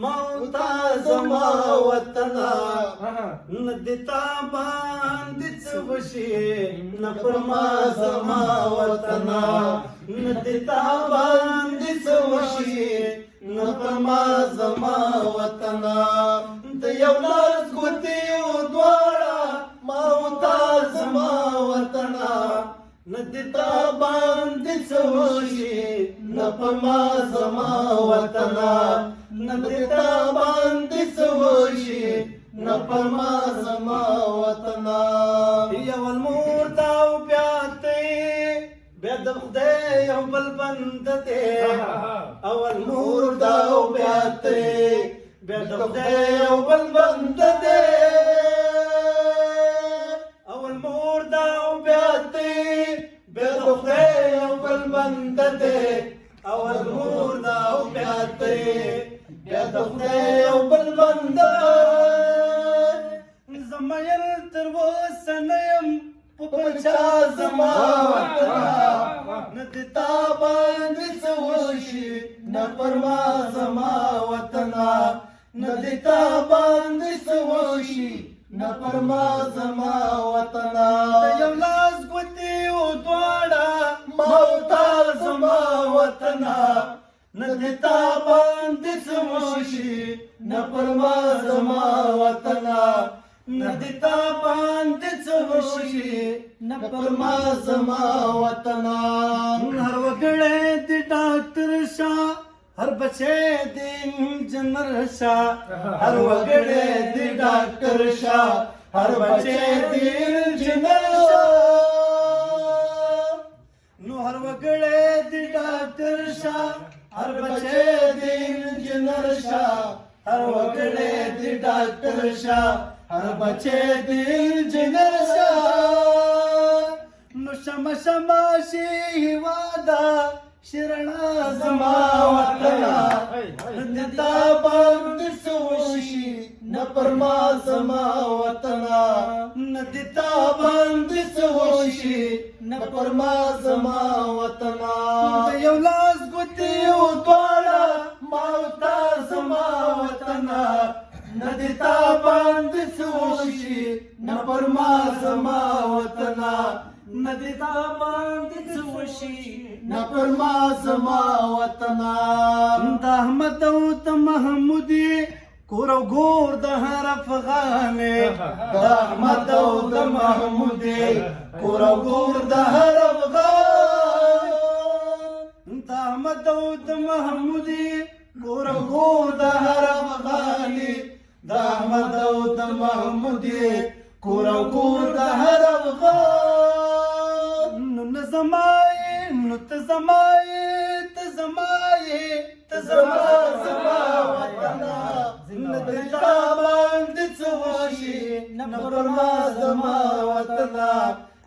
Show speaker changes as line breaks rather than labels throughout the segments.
मावता जमा वतना नदिता बांधीच वशी नपरमा जमा वतना नदिता बांधीच वशी नपरमा जमा वतना येवलाच गोती उद्वाळा मावता जमा वतना नदिता बांधीच वशी नपरमा जमा वतना नदिता बांधीच वशी नपरमा जमा वतना यवल मूर्ता प्याते बेदखदे यवल बंदते अवल मूर्ता प्याते बेदखदे यवल बंदते अवल मूर्ता प्याते बेदखदे यवल बंदते अवल मूर्ता प्याते बेदखदे यवल बंदते زمير تروس نيم ببچا زما وطنا ندتا باندې سوشي نپرما زما وطنا ندتا باندې سوشي نپرما زما وطنا یو لاس ګوتی او دواړه موتا زما وطنا ندتا باندې سوشي نپرما زما وطنا ندتا باندې وشي نپرما زما وطنا هر وګړی د ډاکټر شاه هر بچی د انجنیر شاه هر وګړی د ډاکټر شاه هر بچی د انجنیر شاه نو هر وګړی د ډاکټر شاه هر بچی د انجنیر شاه هر وګړی د ډاکټر شاه هر بچه دل جنرشا نو شما شما شی وادا شرنا زما وطنا ندتا باندې سوشي نپرما زما وطنا ندتا باندې سوشي نپرما زما وطنا یو لاس ګوتی او دواړه ماوتا زما وطنا ندتا باندې سوشي نپرما زما وطنا ندتا باندې سوشي نپرما زما وطنا د احمد او د محمودي کور او ګور د هر افغان د احمد او د محمودي کور او ګور د هر افغان د احمد او د محمودي کور او ګور د هر افغان د احمد او د محمودي کور او کور د هر افغان نو زمای نو ته زمای ته زمای ته زما زما وطنا ندتا باندې سوشي نپرما زما وطنا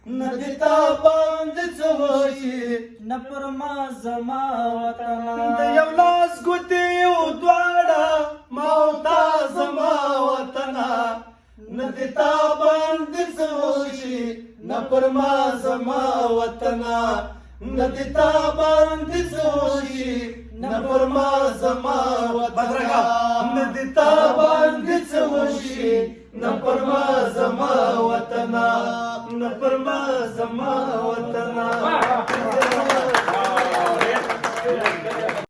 ندتا باندې سوشي نپرما زما وطنا د یو لاس ګوتی او دواړه موتا زما وطنا ندتا باندې سوشي نپرما زما وطنا ندتا باندې سوشي نپرما زما وطنا ندتا باندې سوشي نپرما زما وطنا نپرما زما وطنا